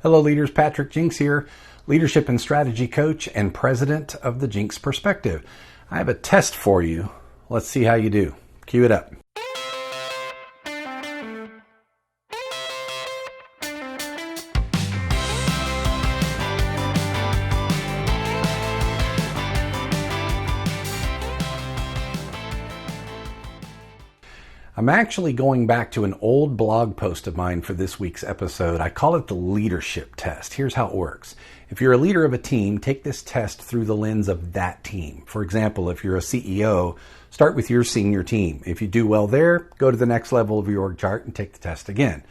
Hello leaders, Patrick Jinks here, leadership and strategy coach and president of the Jinks Perspective. I have a test for you. Let's see how you do. Cue it up. I'm actually going back to an old blog post of mine for this week's episode. I call it the leadership test. Here's how it works. If you're a leader of a team, take this test through the lens of that team. For example, if you're a CEO, start with your senior team. If you do well there, go to the next level of your org chart and take the test again.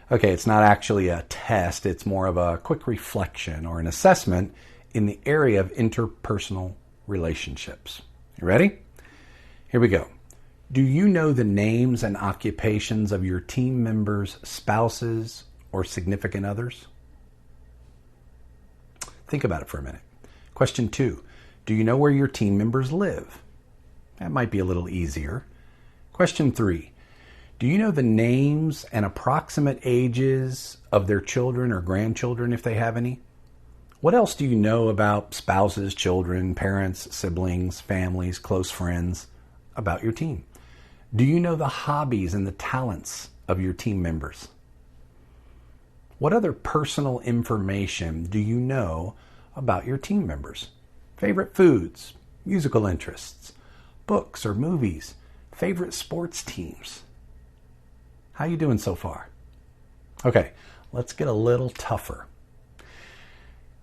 Okay, it's not actually a test. It's more of a quick reflection or an assessment in the area of interpersonal relationships. You ready? Here we go. Do you know the names and occupations of your team members' spouses or significant others? Think about it for a minute. Question 2. Do you know where your team members live? That might be a little easier. Question 3. Do you know the names and approximate ages of their children or grandchildren if they have any? What else do you know about spouses, children, parents, siblings, families, close friends about your team? Do you know the hobbies and the talents of your team members? What other personal information do you know about your team members? Favorite foods, musical interests, books or movies, favorite sports teams? How you doing so far? Okay, let's get a little tougher.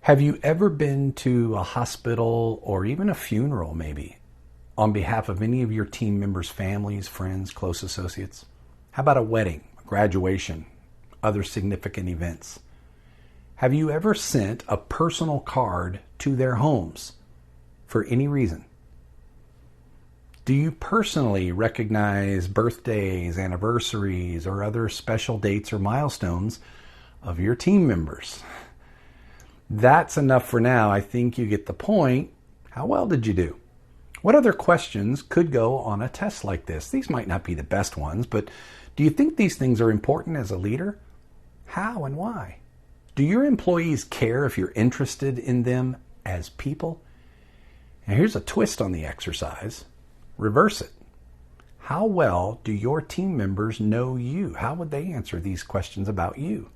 Have you ever been to a hospital or even a funeral maybe on behalf of any of your team members' families, friends, close associates? How about a wedding, a graduation, other significant events? Have you ever sent a personal card to their homes for any reason? Do you personally recognize birthdays, anniversaries, or other special dates or milestones of your team members? That's enough for now. I think you get the point. How well did you do? What other questions could go on a test like this? These might not be the best ones, but do you think these things are important as a leader? How and why? Do your employees care if you're interested in them as people? And here's a twist on the exercise. Reverse it. How well do your team members know you? How would they answer these questions about you?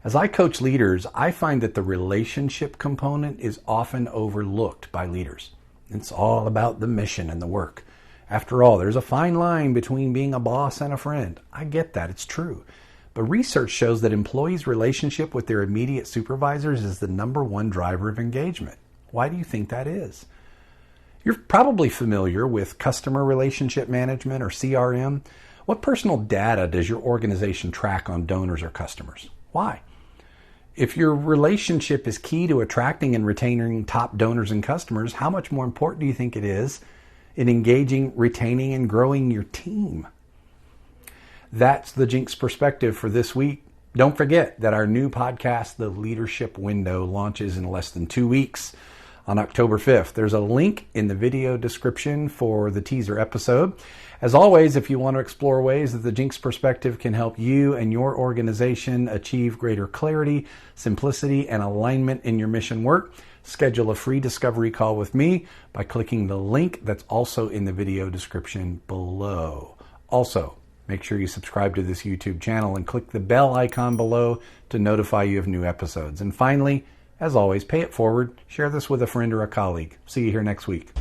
As I coach leaders, I find that the relationship component is often overlooked by leaders. It's all about the mission and the work. After all, there's a fine line between being a boss and a friend. I get that, it's true. But research shows that employees' relationship with their immediate supervisors is the number one driver of engagement. Why do you think that is? You're probably familiar with customer relationship management or CRM. What personal data does your organization track on donors or customers? Why? If your relationship is key to attracting and retaining top donors and customers, how much more important do you think it is in engaging, retaining, and growing your team? That's the Jinks Perspective for this week. Don't forget that our new podcast, The Leadership Window, launches in less than 2 weeks on October 5th. There's a link in the video description for the teaser episode. As always, if you want to explore ways that the Jinks Perspective can help you and your organization achieve greater clarity, simplicity, and alignment in your mission work, schedule a free discovery call with me by clicking the link that's also in the video description below. Also, make sure you subscribe to this YouTube channel and click the bell icon below to notify you of new episodes. And finally, as always, pay it forward. Share this with a friend or a colleague. See you here next week.